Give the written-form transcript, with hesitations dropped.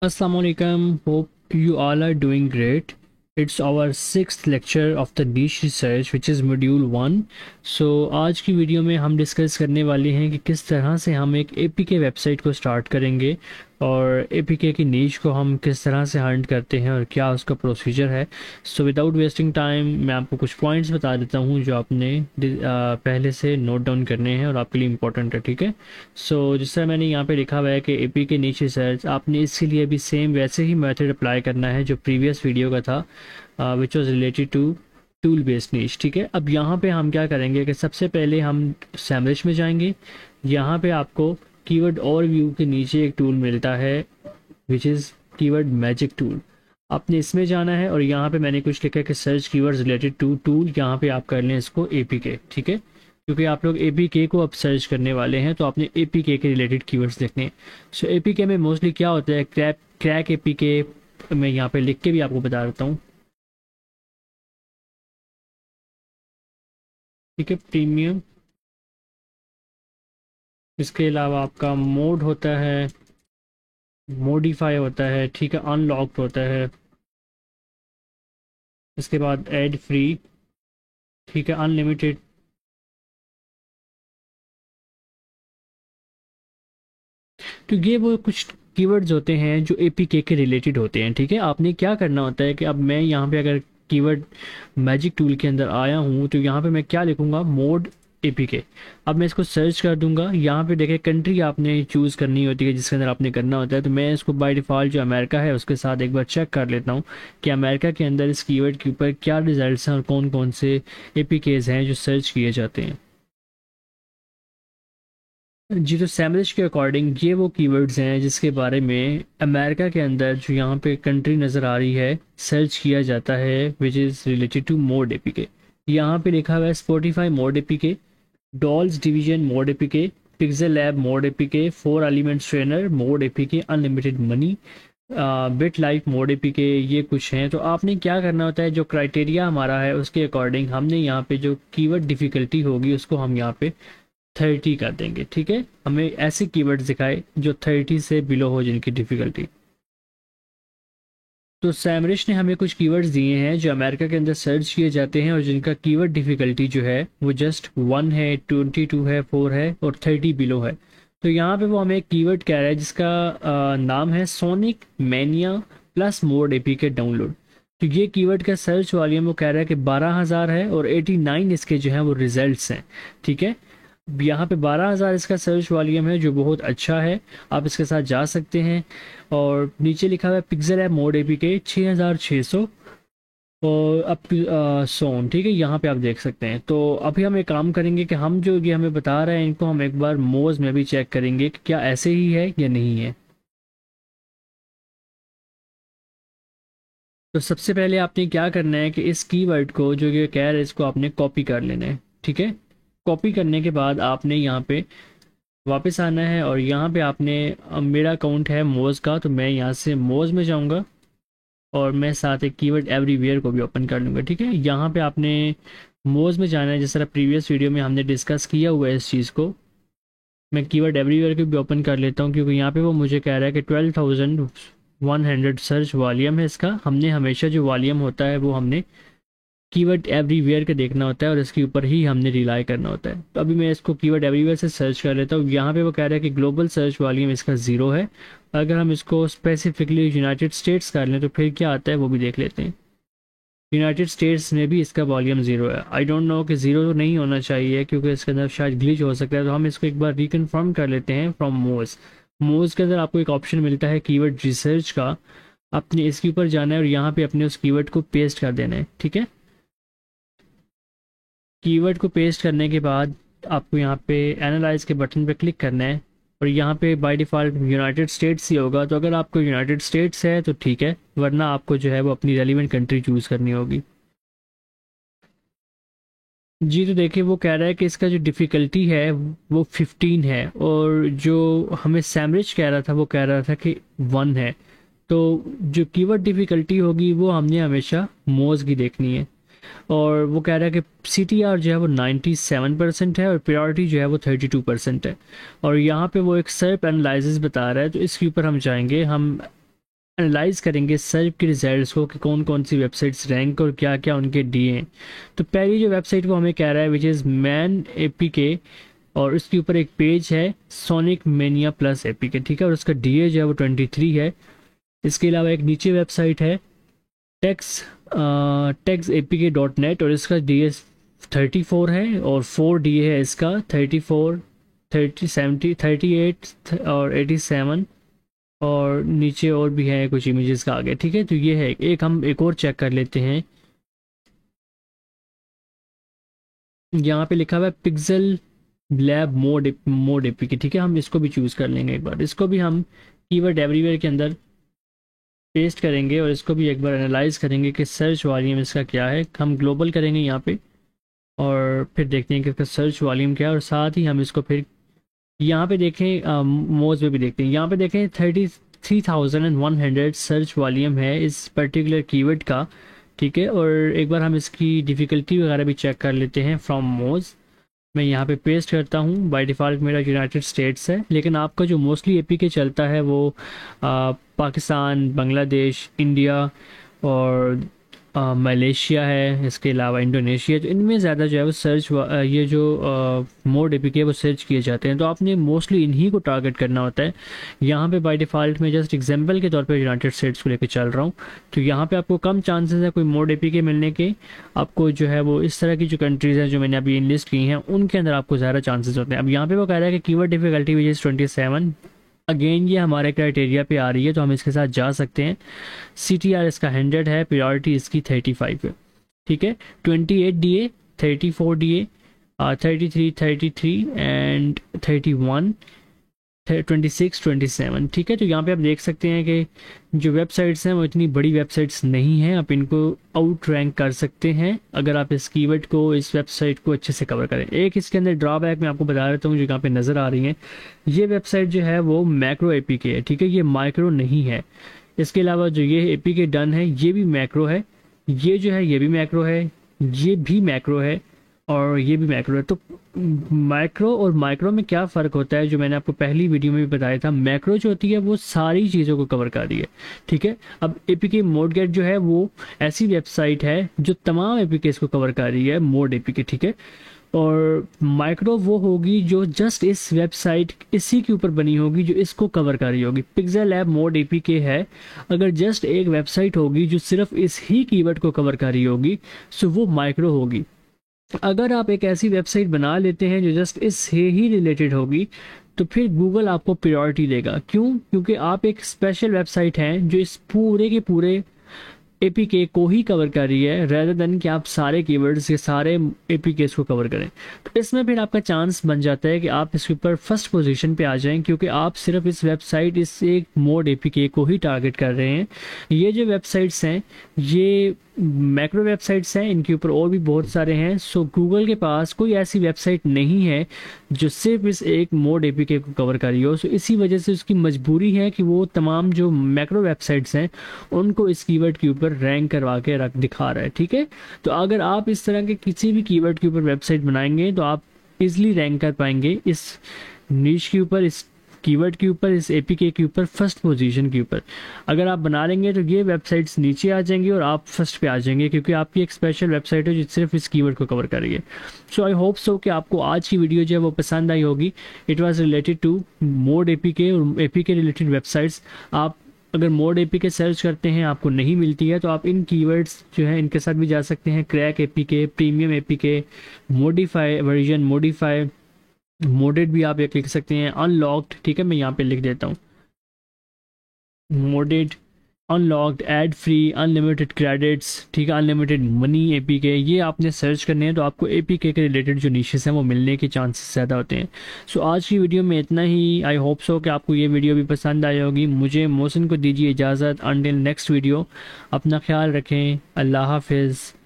Assalamualaikum. Hope you all are doing great. It's our sixth lecture of the niche research which is module 1. So आज की video में हम discuss करने वाले हैं कि किस तरह से हम एक एपीके वेबसाइट को स्टार्ट करेंगे और एपीके की नीश को हम किस तरह से हंट करते हैं और क्या उसका प्रोसीजर है। सो विदाउट वेस्टिंग टाइम मैं आपको कुछ पॉइंट्स बता देता हूँ जो आपने पहले से नोट डाउन करने हैं और आपके लिए इम्पोर्टेंट है, ठीक है। सो जिस तरह मैंने यहाँ पे लिखा हुआ है कि एपीके नीश रिसर्च, आपने इसके लिए भी सेम वैसे ही मेथड अप्लाई करना है जो प्रीवियस वीडियो का था, which was related to tool based niche, ठीक है। अब यहाँ पे हम क्या करेंगे कि सबसे पहले हम सैमरिच में जाएंगे। यहाँ पे आपको कीवर्ड ओवरव्यू के नीचे एक टूल मिलता है which is keyword magic tool. आपने इसमें जाना है और यहाँ पे मैंने कुछ लिखा है कि search keywords related to tool, यहाँ पे आप कर लें इसको एपीके, ठीक है। क्योंकि आप लोग एपीके को अब सर्च करने वाले हैं तो आपने एपीके के रिलेटेड कीवर्ड्स देखने हैं। सो एपीके में मोस्टली क्या होता है, क्रैक एपीके मैं यहाँ पे लिख के भी आपको बता देता हूँ, ठीक है। प्रीमियम, इसके अलावा आपका मोड होता है, मॉडिफाई होता है, ठीक है, अनलॉक्ड होता है, इसके बाद एड फ्री, ठीक है, अनलिमिटेड। तो ये वो कुछ कीवर्ड्स होते हैं जो एपीके के रिलेटेड होते हैं, ठीक है। आपने क्या करना होता है कि अब मैं यहाँ पे अगर कीवर्ड मैजिक टूल के अंदर आया हूँ तो यहाँ पे मैं क्या लिखूँगा, मोड एपीके। अब मैं इसको सर्च कर दूंगा। यहाँ पे देखें कंट्री आपने चूज़ करनी होती है जिसके अंदर आपने करना होता है। तो मैं इसको बाय डिफ़ॉल्ट जो अमेरिका है उसके साथ एक बार चेक कर लेता हूँ कि अमेरिका के अंदर इस कीवर्ड के ऊपर क्या रिजल्ट्स हैं और कौन कौन से एपीकेज हैं जो सर्च किए जाते हैं। जी, तो सैमरिच के अकॉर्डिंग ये वो कीवर्ड्स हैं जिसके बारे में अमेरिका के अंदर जो यहाँ पे कंट्री नज़र आ रही है सर्च किया जाता है which is related to mod APK. यहाँ पे लिखा हुआ है Spotify mod APK, dolls division mod APK, pixel lab mod APK, 4 elements trainer mod APK, unlimited money, bit life mod APK, ये कुछ हैं। तो आपने क्या करना होता है, जो क्राइटेरिया हमारा है उसके अकॉर्डिंग हमने यहाँ पे जो कीवर्ड डिफ़िकल्टी होगी उसको हम यहाँ पे 30 कर देंगे, ठीक है। हमें ऐसे कीवर्ड्स दिखाए जो 30 से बिलो हो जिनकी डिफ़िकल्टी। तो सैमरिच ने हमें कुछ कीवर्ड्स दिए हैं जो अमेरिका के अंदर सर्च किए जाते हैं और जिनका कीवर्ड डिफ़िकल्टी जो है वो जस्ट 1 है, 22 है, 4 है और 30 बिलो है। तो यहाँ पे वो हमें एक कीवर्ड कह रहा है जिसका नाम है sonic mania plus mode AP के डाउनलोड। तो ये कीवर्ड का सर्च वॉल्यूम वो कह रहा है कि 12,000 है और 89 इसके जो हैं वो रिजल्ट्स हैं, ठीक है। यहाँ पे 12,000 इसका सर्च वॉल्यूम है जो बहुत अच्छा है, आप इसके साथ जा सकते हैं। और नीचे लिखा हुआ है पिक्सल ऐप मोड एपीके 6,600 और अब सोन, ठीक है, यहाँ पे आप देख सकते हैं। तो अभी हम एक काम करेंगे कि हम जो ये हमें बता रहे हैं इनको हम एक बार मोज में भी चेक करेंगे कि क्या ऐसे ही है या नहीं है। तो सबसे पहले आपने क्या करना है कि इस कीवर्ड को जो ये कह रहा है इसको आपने कॉपी कर लेना है, ठीक है। कॉपी करने के बाद आपने यहाँ पे वापस आना है और यहाँ पे आपने मेरा अकाउंट है मोज का तो मैं यहाँ से मोज में जाऊँगा और मैं साथ एक कीवर्ड एवरीवेयर को भी ओपन कर लूँगा, ठीक है। यहाँ पे आपने मोज में जाना है जिस तरह प्रीवियस वीडियो में हमने डिस्कस किया हुआ है इस चीज़ को। मैं कीवर्ड एवरीवेयर को भी ओपन कर लेता हूँ क्योंकि यहाँ पे वो मुझे कह रहा है कि 12,100 सर्च वॉल्यूम है इसका। हमने हमेशा जो वॉल्यूम होता है वो हमने कीवर्ड एवरीवेयर के देखना होता है और इसके ऊपर ही हमने रिलाई करना होता है। तो अभी मैं इसको कीवर्ड एवरीवेयर से सर्च कर लेता हूँ। यहाँ पे वो कह रहा है कि ग्लोबल सर्च वॉल्यूम इसका 0 है। अगर हम इसको स्पेसिफिकली यूनाइटेड स्टेट्स कर लें तो फिर क्या आता है वो भी देख लेते हैं। यूनाइटेड स्टेट्स में भी इसका वॉल्यूम 0 है। आई डोंट नो कि 0 तो नहीं होना चाहिए क्योंकि इसके अंदर शायद ग्लिच हो सकता है। तो हम इसको एक बार रिकन्फर्म कर लेते हैं फ्रॉम मोज। मोज के अंदर आपको एक ऑप्शन मिलता है कीवर्ड रिसर्च का, आपने इसके ऊपर जाना है और यहाँ पे अपने उस कीवर्ड को पेस्ट कर देना है, ठीक है। कीवर्ड को पेस्ट करने के बाद आपको यहाँ पे एनालाइज के बटन पे क्लिक करना है और यहाँ पे बाय डिफ़ॉल्ट यूनाइटेड स्टेट्स ही होगा। तो अगर आपको यूनाइटेड स्टेट्स है तो ठीक है, वरना आपको जो है वो अपनी रेलिवेंट कंट्री चूज़ करनी होगी। जी, तो देखिए वो कह रहा है कि इसका जो डिफ़िकल्टी है वो 15 है और जो हमें सैमरिच कह रहा था वो कह रहा था कि 1 है। तो जो कीवर्ड डिफ़िकल्टी होगी वो हमने हमेशा मोज की देखनी है। और वो कह रहा है कि CTR जो है वो 97% है और प्रायोरिटी जो है वो 32% है। और यहाँ पे वो एक सर्प एनालिसिस बता रहा है तो इसके ऊपर हम जाएंगे। हम एनालाइज करेंगे सर्च के रिजल्ट्स को कि कौन कौन सी वेबसाइट्स रैंक और क्या क्या उनके दिए हैं। तो पहली जो वेबसाइट वो हमें कह रहा है विच इज़ मैन एपीके, और उसके ऊपर एक पेज है सोनिक मेनिया प्लस एपीके, ठीक है, और उसका डीए जो है वो 23 है। इसके अलावा एक नीचे वेबसाइट है techs techs APK dot net, और इसका डीए 34 है, और 4 डीए है इसका 34, 30, 70, 38 और 87, और नीचे और भी है कुछ इमेजेस का आगे, ठीक है। तो ये है एक, हम एक और चेक कर लेते हैं। यहाँ पे लिखा हुआ है पिक्सल लैब मोड एपीके, ठीक है, हम इसको भी चूज़ कर लेंगे एक बार। इसको भी हम कीवर्ड एवरीवेयर के अंदर पेस्ट करेंगे और इसको भी एक बार एनालाइज करेंगे कि सर्च वॉल्यूम इसका क्या है। हम ग्लोबल करेंगे यहाँ पे और फिर देखते हैं कि इसका सर्च वॉल्यूम क्या है, और साथ ही हम इसको फिर यहाँ पे देखें, मोज पे भी देखते हैं। यहाँ पे देखें 33,100 सर्च वॉल्यूम है इस पर्टिकुलर कीवर्ड का, ठीक है। और एक बार हम इसकी डिफ़िकल्टी वगैरह भी चेक कर लेते हैं फ्रॉम मोज। मैं यहाँ पे पेस्ट करता हूँ, बाय डिफ़ॉल्ट मेरा यूनाइटेड स्टेट्स है, लेकिन आपका जो मोस्टली एपीके चलता है वो पाकिस्तान, बांग्लादेश, इंडिया और मलेशिया है, इसके अलावा इंडोनेशिया। तो इनमें ज़्यादा जो है वो सर्च ये जो मोड एपीके वो सर्च किए जाते हैं, तो आपने मोस्टली इन्हीं को टारगेट करना होता है। यहाँ पे बाय डिफ़ॉल्ट मैं जस्ट एग्जांपल के तौर पे यूनाइटेड स्टेट्स को लेकर चल रहा हूँ, तो यहाँ पे आपको कम चांसेस है कोई मोड एपीके मिलने के। आपको जो है वो इस तरह की जो कंट्रीज़ हैं जो मैंने अभी लिस्ट की हैं उनके अंदर आपको ज़्यादा चांसेस होते हैं। अब यहाँ पे वो कह रहा है कि keyword difficulty which is 27, again ये हमारे क्राइटेरिया पे आ रही है तो हम इसके साथ जा सकते हैं। CTR इसका 100 है, प्रायोरिटी इसकी 35 है, ठीक है। 28 DA, 34 DA, 33 एंड 31, 26, 27, ठीक है। तो यहाँ पे आप देख सकते हैं कि जो वेबसाइट्स हैं वो इतनी बड़ी वेबसाइट्स नहीं हैं, आप इनको आउट रैंक कर सकते हैं अगर आप इस कीवर्ड को, इस वेबसाइट को अच्छे से कवर करें। एक इसके अंदर ड्रॉबैक मैं आपको बता देता हूँ जो यहाँ पे नज़र आ रही है, ये वेबसाइट जो है वो मैक्रो एपीके है, ठीक है, ये माइक्रो नहीं है। इसके अलावा जो ये एपीके डन है ये भी मैक्रो है, ये जो है ये भी मैक्रो है, ये भी मैक्रो है, और ये भी मैक्रो है। तो माइक्रो और माइक्रो में क्या फ़र्क होता है, जो मैंने आपको पहली वीडियो में भी बताया था, मैक्रो जो होती है वो सारी चीज़ों को कवर कर रही है, ठीक है। अब एपीके मोड गेट जो है वो ऐसी वेबसाइट है जो तमाम एपीकेस को कवर कर रही है, मोड एपीके, ठीक है। और माइक्रो वो होगी जो जस्ट इस वेबसाइट इसी के ऊपर बनी होगी, जो इसको कवर कर रही होगी। पिक्सल लैब मोड एपीके है, अगर जस्ट एक वेबसाइट होगी जो सिर्फ इस ही कीवर्ड को कवर कर रही होगी सो वो माइक्रो होगी। अगर आप एक ऐसी वेबसाइट बना लेते हैं जो जस्ट इससे ही रिलेटेड होगी तो फिर गूगल आपको प्रायोरिटी देगा। क्यों? क्योंकि आप एक स्पेशल वेबसाइट हैं जो इस पूरे के पूरे एपीके को ही कवर कर रही है, रेदर देन कि आप सारे कीवर्ड्स के सारे एपीकेस को कवर करें। तो इसमें फिर आपका चांस बन जाता है कि आप इसके ऊपर फर्स्ट पोजीशन पे आ जाएं, क्योंकि आप सिर्फ इस वेबसाइट, इस एक मोड एपीके को ही टारगेट कर रहे हैं। ये जो वेबसाइट्स हैं ये मैक्रो वेबसाइट्स हैं, इनके ऊपर और भी बहुत सारे हैं। सो गूगल के पास कोई ऐसी वेबसाइट नहीं है जो सिर्फ इस एक मोड एपीके को कवर कर रही हो। सो इसी वजह से उसकी मजबूरी है कि वो तमाम जो मैक्रो वेबसाइट्स हैं उनको इस कीवर्ड के ऊपर रैंक करवा के रख दिखा रहा है, ठीक है। तो अगर आप इस तरह के किसी भी कीवर्ड के ऊपर वेबसाइट बनाएंगे तो आप इजली रैंक कर पाएंगे इस नीश के ऊपर, इस कीवर्ड के ऊपर, इस एपीके के ऊपर, फर्स्ट पोजीशन के ऊपर। अगर आप बना लेंगे तो ये वेबसाइट्स नीचे आ जाएंगी और आप फर्स्ट पे आ जाएंगे, क्योंकि आपकी एक स्पेशल वेबसाइट है जो सिर्फ इस कीवर्ड को कवर कर रही है। सो आई होप सो कि आपको आज की वीडियो जो है वो पसंद आई होगी। It was related to mod APK और एपीके रिलेटेड वेबसाइट्स। आप अगर मोड एपीके सर्च करते हैं आपको नहीं मिलती है तो आप इन कीवर्ड्स जो है इनके साथ भी जा सकते हैं। Crack APK, premium APK, modify version, modify, moded भी आप एक लिख सकते हैं, अनलॉक्ड, ठीक है, मैं यहाँ पे लिख देता हूँ moded, unlocked, ad free, unlimited credits, ठीक है, अनलिमिटेड मनी एपीके। ये आपने सर्च करने हैं तो आपको एपीके के रिलेटेड जो नीशेस हैं वो मिलने के चांसेस ज़्यादा होते हैं। सो आज की वीडियो में इतना ही। आई होप सो कि आपको ये वीडियो भी पसंद आई होगी। मुझे मोहसिन को दीजिए इजाज़त, अंटिल नेक्स्ट वीडियो। अपना ख्याल रखें, अल्लाह हाफिज़।